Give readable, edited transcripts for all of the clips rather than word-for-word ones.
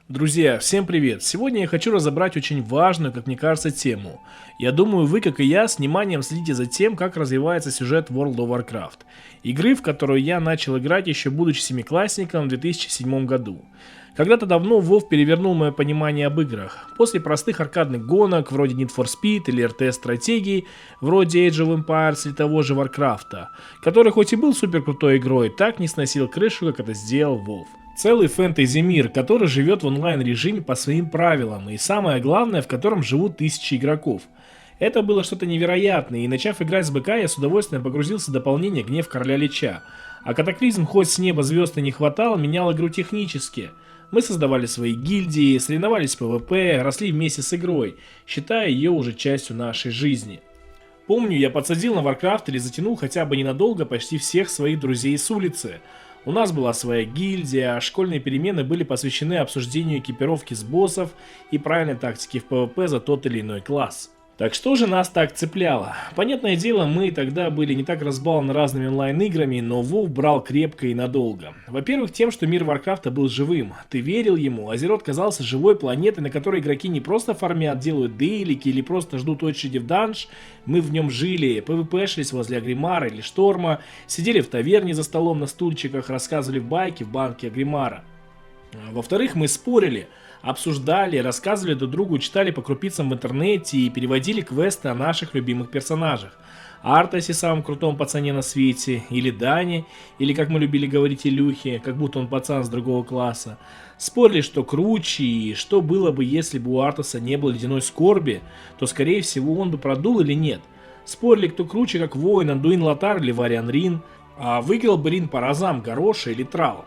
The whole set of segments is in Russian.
Друзья, всем привет! Сегодня я хочу разобрать очень важную, как мне кажется, тему. Я думаю, вы, как и я, с вниманием следите за тем, как развивается сюжет World of Warcraft. Игры, в которую я начал играть еще будучи семиклассником в 2007 году. Когда-то давно WoW перевернул мое понимание об играх. После простых аркадных гонок, вроде Need for Speed или RTS-стратегий, вроде Age of Empires или того же Warcraft, который хоть и был супер крутой игрой, так не сносил крышу, как это сделал WoW. Целый фэнтези-мир, который живет в онлайн-режиме по своим правилам, и самое главное, в котором живут тысячи игроков. Это было что-то невероятное, и начав играть с БК, я с удовольствием погрузился в дополнение «Гнев Короля Лича». А Катаклизм, хоть с неба звезд и не хватало, менял игру технически. Мы создавали свои гильдии, соревновались в ПВП, росли вместе с игрой, считая ее уже частью нашей жизни. Помню, я подсадил на Warcraft или затянул хотя бы ненадолго почти всех своих друзей с улицы. У нас была своя гильдия, а школьные перемены были посвящены обсуждению экипировки с боссов и правильной тактики в ПВП за тот или иной класс. Так что же нас так цепляло? Понятное дело, мы тогда были не так разбалованы разными онлайн-играми, но WoW брал крепко и надолго. Во-первых, тем, что мир Варкрафта был живым. Ты верил ему, Азерот казался живой планетой, на которой игроки не просто фармят, делают дейлики или просто ждут очереди в данж. Мы в нем жили, ПВП-шлись возле Агримара или Шторма, сидели в таверне за столом на стульчиках, рассказывали байки в банке Агримара. Во-вторых, мы спорили, обсуждали, рассказывали друг другу, читали по крупицам в интернете и переводили квесты о наших любимых персонажах. Артасе, самом крутом пацане на свете, или Дане, или, как мы любили говорить, Илюхе, как будто он пацан с другого класса. Спорили, что круче, и что было бы, если бы у Артаса не было ледяной скорби, то, скорее всего, он бы продул или нет. Спорили, кто круче, как воин, Андуин Лотар или Вариан Рин, а выиграл бы Рин по разам, Гороша или Трал.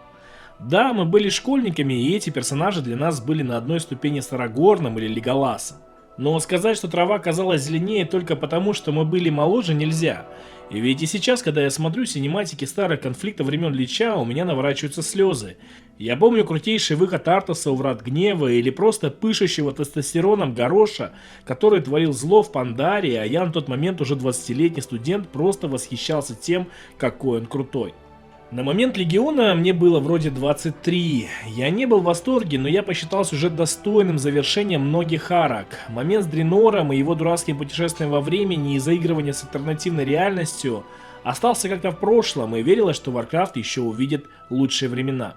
Да, мы были школьниками, и эти персонажи для нас были на одной ступени с Арагорном или Леголасом. Но сказать, что трава казалась зеленее только потому, что мы были моложе, нельзя. И ведь и сейчас, когда я смотрю синематики старых конфликтов времен Лича, у меня наворачиваются слезы. Я помню крутейший выход Артаса у Врат Гнева или просто пышущего тестостероном Гороша, который творил зло в Пандаре, а я на тот момент уже 20-летний студент просто восхищался тем, какой он крутой. На момент Легиона мне было вроде 23. Я не был в восторге, но я посчитал сюжет достойным завершения многих арок. Момент с Дренором и его дурацким путешествием во времени и заигрывание с альтернативной реальностью остался как-то в прошлом, и верилось, что Warcraft еще увидит лучшие времена.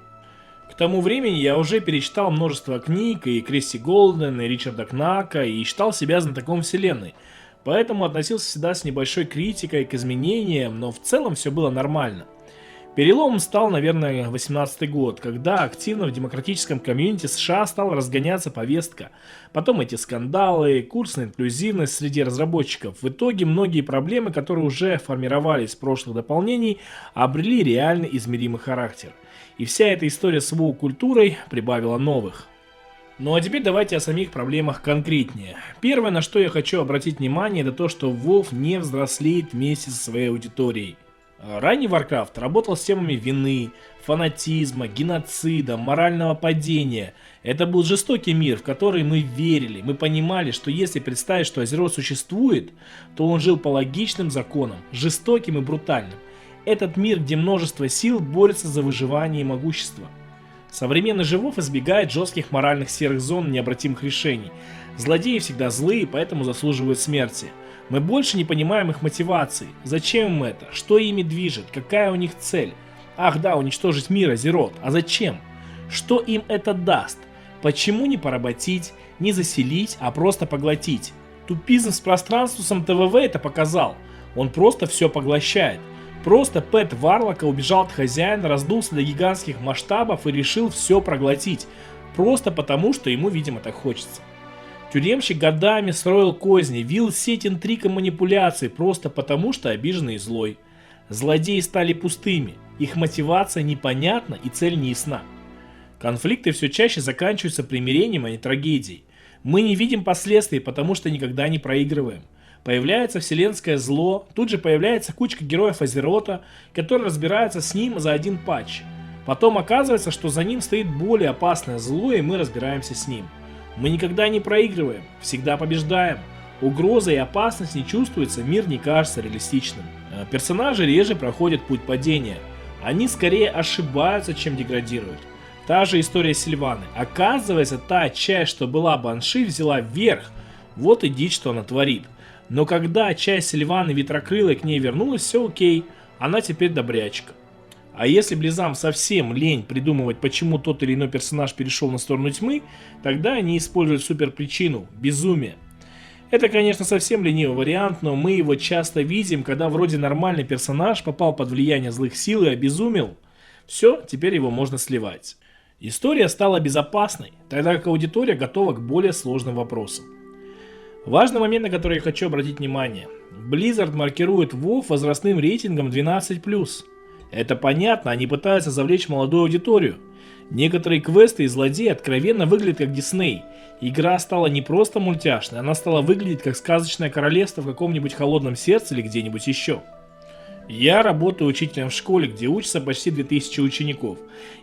К тому времени я уже перечитал множество книг, и Кристи Голден, и Ричарда Кнака, и считал себя знатоком вселенной. Поэтому относился всегда с небольшой критикой к изменениям, но в целом все было нормально. Переломом стал, наверное, 18-й год, когда активно в демократическом комьюнити США стала разгоняться повестка. Потом эти скандалы, курс на инклюзивность среди разработчиков. В итоге многие проблемы, которые уже формировались в прошлых дополнений, обрели реально измеримый характер. И вся эта история с WoW-культурой прибавила новых. Ну а теперь давайте о самих проблемах конкретнее. Первое, на что я хочу обратить внимание, это то, что WoW не взрослеет вместе со своей аудиторией. Ранний Warcraft работал с темами вины, фанатизма, геноцида, морального падения. Это был жестокий мир, в который мы верили. Мы понимали, что если представить, что Азерот существует, то он жил по логичным законам, жестоким и брутальным. Этот мир, где множество сил борется за выживание и могущество. Современный же WoW избегает жестких моральных серых зон и необратимых решений. Злодеи всегда злые, поэтому заслуживают смерти. Мы больше не понимаем их мотивации. Зачем им это? Что ими движет? Какая у них цель? Ах да, уничтожить мир, Азерот. А зачем? Что им это даст? Почему не поработить, не заселить, а просто поглотить? Тупизм с пространством ТВВ это показал. Он просто все поглощает. Просто Пэт Варлока убежал от хозяина, раздулся до гигантских масштабов и решил все проглотить. Просто потому, что ему, видимо, так хочется. Тюремщик годами строил козни, вил сеть интриг и манипуляций, просто потому, что обиженный и злой. Злодеи стали пустыми, их мотивация непонятна и цель не ясна. Конфликты все чаще заканчиваются примирением, а не трагедией. Мы не видим последствий, потому что никогда не проигрываем. Появляется вселенское зло, тут же появляется кучка героев Азерота, которые разбираются с ним за один патч. Потом оказывается, что за ним стоит более опасное зло, и мы разбираемся с ним. Мы никогда не проигрываем, всегда побеждаем. Угроза и опасность не чувствуется, мир не кажется реалистичным. Персонажи реже проходят путь падения. Они скорее ошибаются, чем деградируют. Та же история Сильваны. Оказывается, та часть, что была Банши, взяла вверх. Вот и дичь, что она творит. Но когда часть Сильваны Ветрокрылой к ней вернулась, все окей. Она теперь добрячка. А если Близзам совсем лень придумывать, почему тот или иной персонаж перешел на сторону тьмы, тогда они используют суперпричину – безумие. Это, конечно, совсем ленивый вариант, но мы его часто видим, когда вроде нормальный персонаж попал под влияние злых сил и обезумел. Все, теперь его можно сливать. История стала безопасной, тогда как аудитория готова к более сложным вопросам. Важный момент, на который я хочу обратить внимание. Blizzard маркирует WoW возрастным рейтингом 12+. Это понятно, они пытаются завлечь молодую аудиторию. Некоторые квесты и злодеи откровенно выглядят как Дисней. Игра стала не просто мультяшной, она стала выглядеть как сказочное королевство в каком-нибудь Холодном Сердце или где-нибудь еще. Я работаю учителем в школе, где учатся почти 2000 учеников,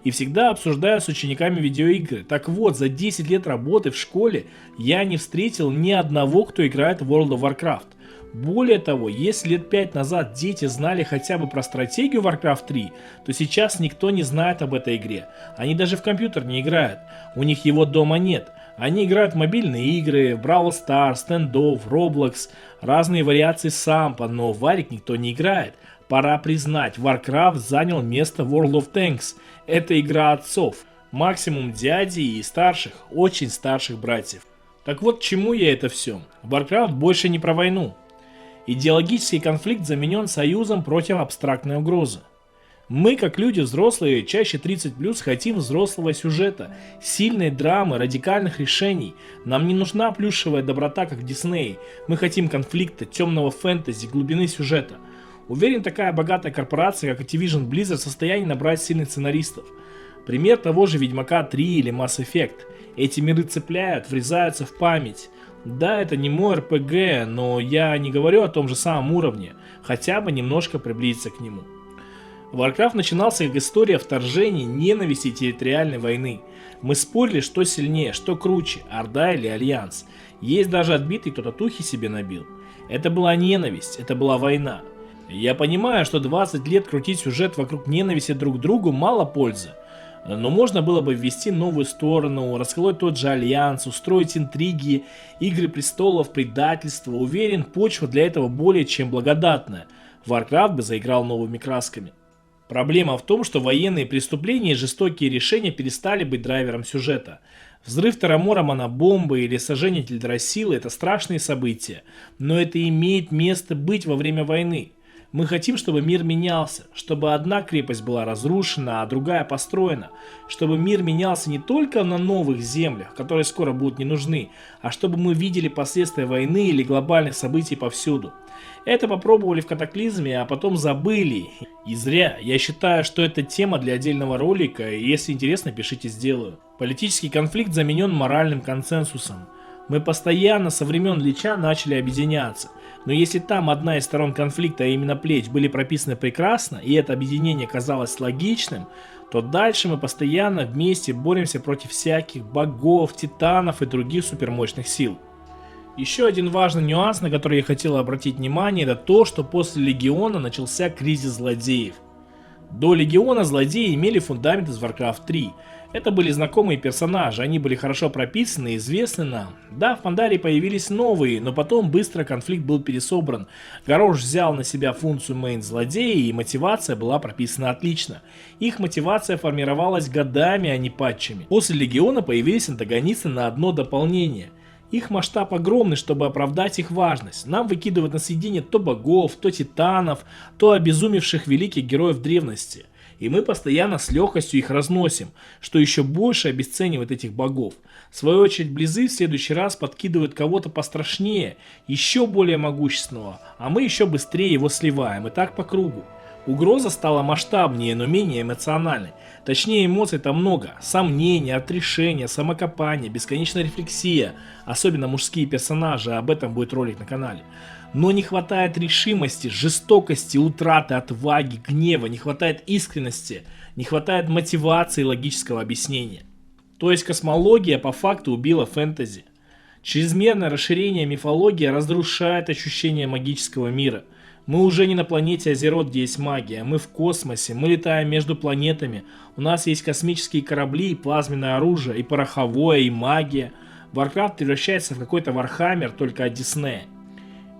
и всегда обсуждаю с учениками видеоигры. Так вот, за 10 лет работы в школе я не встретил ни одного, кто играет в World of Warcraft. Более того, если лет 5 назад дети знали хотя бы про стратегию Warcraft 3, то сейчас никто не знает об этой игре. Они даже в компьютер не играют, у них его дома нет. Они играют в мобильные игры, в Brawl Stars, Standoff, Roblox, разные вариации сампа, но в Варик никто не играет. Пора признать, Warcraft занял место World of Tanks. Это игра отцов, максимум дяди и старших, очень старших братьев. Так вот, к чему я это все? Warcraft больше не про войну. Идеологический конфликт заменен союзом против абстрактной угрозы. Мы, как люди взрослые, чаще 30+, хотим взрослого сюжета, сильной драмы, радикальных решений. Нам не нужна плюшевая доброта, как в Диснее. Мы хотим конфликта, темного фэнтези, глубины сюжета. Уверен, такая богатая корпорация, как Activision Blizzard, в состоянии набрать сильных сценаристов. Пример того же Ведьмака 3 или Mass Effect. Эти миры цепляют, врезаются в память. Да, это не мой RPG, но я не говорю о том же самом уровне, хотя бы немножко приблизиться к нему. Warcraft начинался как история вторжений, ненависти и территориальной войны. Мы спорили, что сильнее, что круче, Орда или Альянс. Есть даже отбитый, кто татухи себе набил. Это была ненависть, это была война. Я понимаю, что 20 лет крутить сюжет вокруг ненависти друг к другу мало пользы. Но можно было бы ввести новую сторону, расколоть тот же Альянс, устроить интриги, Игры Престолов, предательство. Уверен, почва для этого более чем благодатная. Warcraft бы заиграл новыми красками. Проблема в том, что военные преступления и жестокие решения перестали быть драйвером сюжета. Взрыв Тарамора монобомбы или сожжение Тильдрасила – это страшные события, но это имеет место быть во время войны. Мы хотим, чтобы мир менялся, чтобы одна крепость была разрушена, а другая построена, чтобы мир менялся не только на новых землях, которые скоро будут не нужны, а чтобы мы видели последствия войны или глобальных событий повсюду. Это попробовали в Катаклизме, а потом забыли. И зря. Я считаю, что это тема для отдельного ролика, и если интересно, пишите, сделаю. Политический конфликт заменен моральным консенсусом. Мы постоянно со времен Лича начали объединяться. Но если там одна из сторон конфликта, а именно плеч, были прописаны прекрасно, и это объединение казалось логичным, то дальше мы постоянно вместе боремся против всяких богов, титанов и других супермощных сил. Еще один важный нюанс, на который я хотел обратить внимание, это то, что после Легиона начался кризис злодеев. До Легиона злодеи имели фундамент из Warcraft 3. Это были знакомые персонажи, они были хорошо прописаны и известны нам. Да, в Пандарии появились новые, но потом быстро конфликт был пересобран. Гаррош взял на себя функцию мейн-злодея, и мотивация была прописана отлично. Их мотивация формировалась годами, а не патчами. После Легиона появились антагонисты на одно дополнение. Их масштаб огромный, чтобы оправдать их важность. Нам выкидывают на съедение то богов, то титанов, то обезумевших великих героев древности. И мы постоянно с легкостью их разносим, что еще больше обесценивает этих богов. В свою очередь Близзы в следующий раз подкидывают кого-то пострашнее, еще более могущественного, а мы еще быстрее его сливаем, и так по кругу. Угроза стала масштабнее, но менее эмоциональной. Точнее, эмоций там много. Сомнения, отрешения, самокопание, бесконечная рефлексия. Особенно мужские персонажи, об этом будет ролик на канале. Но не хватает решимости, жестокости, утраты, отваги, гнева, не хватает искренности, не хватает мотивации и логического объяснения. То есть космология по факту убила фэнтези. Чрезмерное расширение мифологии разрушает ощущение магического мира. Мы уже не на планете Азерот, где есть магия, мы в космосе, мы летаем между планетами, у нас есть космические корабли, и плазменное оружие, и пороховое, и магия. Warcraft превращается в какой-то Warhammer только от Диснея.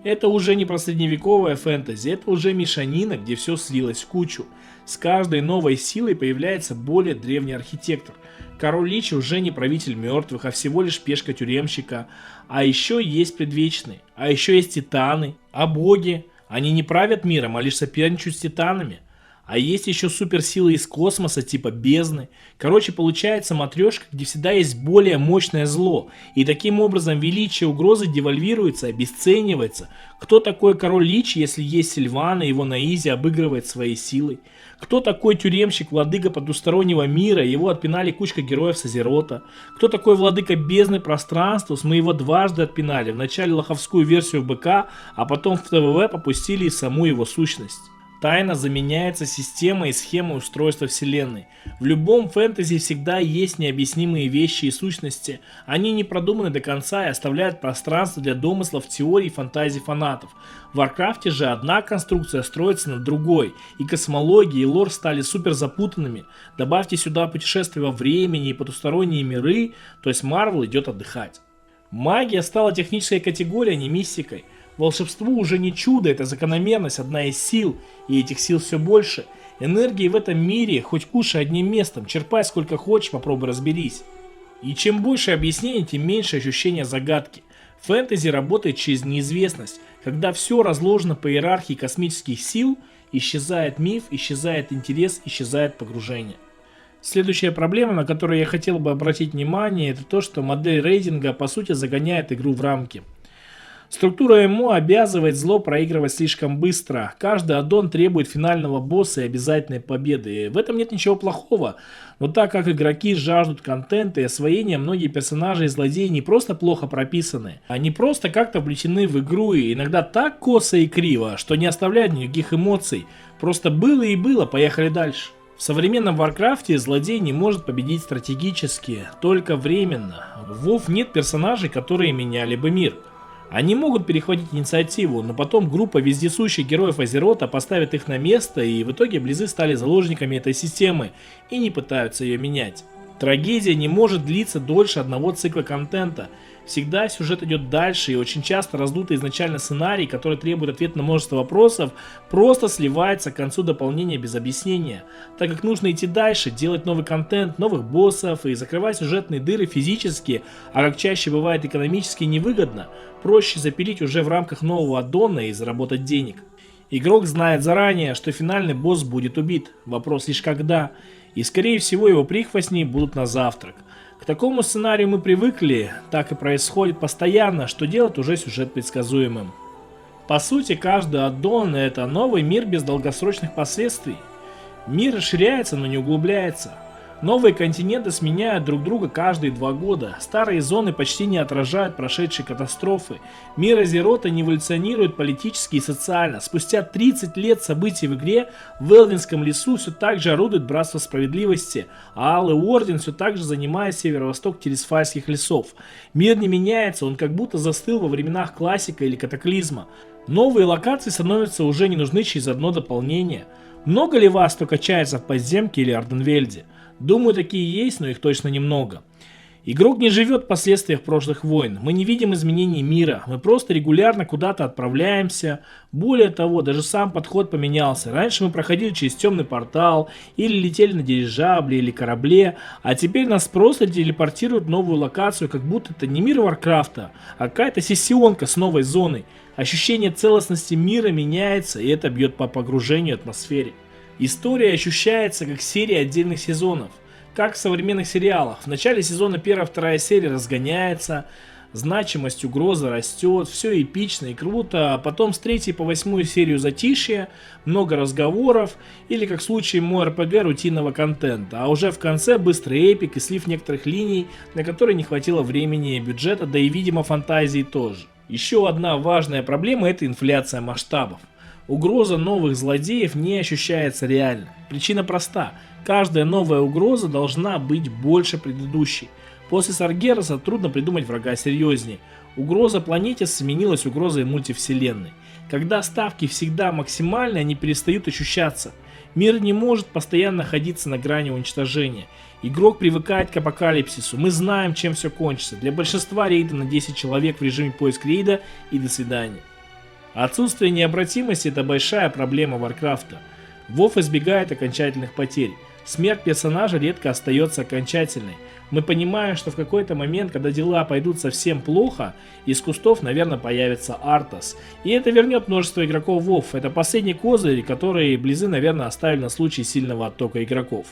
Это уже не про средневековое фэнтези, это уже мешанина, где все слилось в кучу. С каждой новой силой появляется более древний архитектор. Король Лич уже не правитель мертвых, а всего лишь пешка тюремщика. А еще есть предвечные, а еще есть титаны, а боги. Они не правят миром, а лишь соперничают с титанами. А есть еще суперсилы из космоса, типа бездны. Короче, получается матрешка, где всегда есть более мощное зло. И таким образом величие угрозы девальвируется, обесценивается. Кто такой король Лич, если есть Сильвана, его на изи обыгрывает своей силой? Кто такой тюремщик, владыка потустороннего мира, его отпинали кучка героев с Азерота? Кто такой владыка бездны пространства, мы его дважды отпинали, вначале лоховскую версию БК, а потом в ТВВ попустили и саму его сущность. Тайно заменяется система и схема устройства вселенной. В любом фэнтези всегда есть необъяснимые вещи и сущности. Они не продуманы до конца и оставляют пространство для домыслов, теорий и фантазий фанатов. В Warcraft же одна конструкция строится над другой, и космология и лор стали супер запутанными. Добавьте сюда путешествия во времени и потусторонние миры, то есть Marvel идет отдыхать. Магия стала технической категорией, а не мистикой. Волшебство уже не чудо, это закономерность, одна из сил, и этих сил все больше. Энергии в этом мире хоть кушай одним местом, черпай сколько хочешь, попробуй разберись. И чем больше объяснений, тем меньше ощущения загадки. Фэнтези работает через неизвестность. Когда все разложено по иерархии космических сил, исчезает миф, исчезает интерес, исчезает погружение. Следующая проблема, на которую я хотел бы обратить внимание, это то, что модель рейтинга по сути загоняет игру в рамки. Структура ММО обязывает зло проигрывать слишком быстро. Каждый аддон требует финального босса и обязательной победы. В этом нет ничего плохого. Но так как игроки жаждут контента и освоения, многие персонажи и злодеи не просто плохо прописаны, они просто как-то вплетены в игру и иногда так косо и криво, что не оставляют никаких эмоций. Просто было и было, поехали дальше. В современном Варкрафте злодей не может победить стратегически, только временно. В WoW нет персонажей, которые меняли бы мир. Они могут перехватить инициативу, но потом группа вездесущих героев Азерота поставит их на место, и в итоге Близы стали заложниками этой системы и не пытаются ее менять. Трагедия не может длиться дольше одного цикла контента. Всегда сюжет идет дальше, и очень часто раздутый изначально сценарий, который требует ответа на множество вопросов, просто сливается к концу дополнения без объяснения, так как нужно идти дальше, делать новый контент, новых боссов и закрывать сюжетные дыры физически, а как чаще бывает экономически невыгодно, проще запилить уже в рамках нового аддона и заработать денег. Игрок знает заранее, что финальный босс будет убит, вопрос лишь когда, и скорее всего его прихвостни будут на завтрак. К такому сценарию мы привыкли, так и происходит постоянно, что делает уже сюжет предсказуемым. По сути, каждый аддон — это новый мир без долгосрочных последствий. Мир расширяется, но не углубляется. Новые континенты сменяют друг друга каждые 2 года, старые зоны почти не отражают прошедшие катастрофы, мир Азерота не эволюционирует политически и социально, спустя 30 лет событий в игре в Элвинском лесу все так же орудует Братство Справедливости, а Алый Орден все так же занимает северо-восток Тересфальских лесов. Мир не меняется, он как будто застыл во временах классика или катаклизма. Новые локации становятся уже не нужны через одно дополнение. Много ли вас, кто качается в подземке или Арденвельде? Думаю, такие есть, но их точно немного. Игрок не живет в последствиях прошлых войн, мы не видим изменений мира, мы просто регулярно куда-то отправляемся. Более того, даже сам подход поменялся. Раньше мы проходили через темный портал, или летели на дирижабле или корабле, а теперь нас просто телепортируют в новую локацию, как будто это не мир Варкрафта, а какая-то сессионка с новой зоной. Ощущение целостности мира меняется, и это бьет по погружению атмосфере. История ощущается как серия отдельных сезонов, как в современных сериалах. В начале сезона 1-2 серия разгоняется, значимость угрозы растет, все эпично и круто, а потом с 3 по 8 серию затишье, много разговоров, или как в случае ММО-РПГ рутинного контента, а уже в конце быстрый эпик и слив некоторых линий, на которые не хватило времени и бюджета, да и видимо фантазии тоже. Еще одна важная проблема — это инфляция масштабов. Угроза новых злодеев не ощущается реально. Причина проста. Каждая новая угроза должна быть больше предыдущей. После Саргераса трудно придумать врага серьезнее. Угроза планете сменилась угрозой мультивселенной. Когда ставки всегда максимальны, они перестают ощущаться. Мир не может постоянно находиться на грани уничтожения. Игрок привыкает к апокалипсису. Мы знаем, чем все кончится. Для большинства рейды на 10 человек в режиме поиск рейда и до свидания. Отсутствие необратимости – это большая проблема Варкрафта. WoW избегает окончательных потерь. Смерть персонажа редко остается окончательной. Мы понимаем, что в какой-то момент, когда дела пойдут совсем плохо, из кустов, наверное, появится Артас. И это вернет множество игроков в WoW. Это последний козырь, который Близы, наверное, оставили на случай сильного оттока игроков.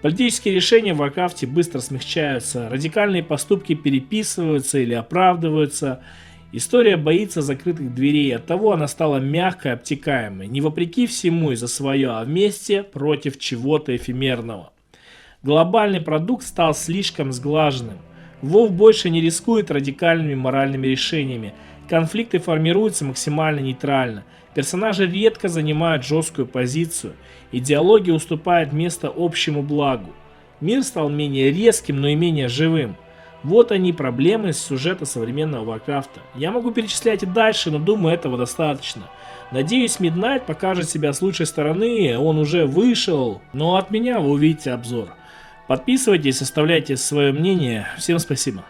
Политические решения в Варкрафте быстро смягчаются, радикальные поступки переписываются или оправдываются. История боится закрытых дверей, оттого она стала мягкой, обтекаемой, не вопреки всему и за свое, а вместе против чего-то эфемерного. Глобальный продукт стал слишком сглаженным. WoW больше не рискует радикальными моральными решениями. Конфликты формируются максимально нейтрально. Персонажи редко занимают жесткую позицию. Идеология уступает место общему благу. Мир стал менее резким, но и менее живым. Вот они проблемы сюжета современного Варкрафта. Я могу перечислять и дальше, но думаю, этого достаточно. Надеюсь, Midnight покажет себя с лучшей стороны, он уже вышел. Но от меня вы увидите обзор. Подписывайтесь, оставляйте свое мнение. Всем спасибо.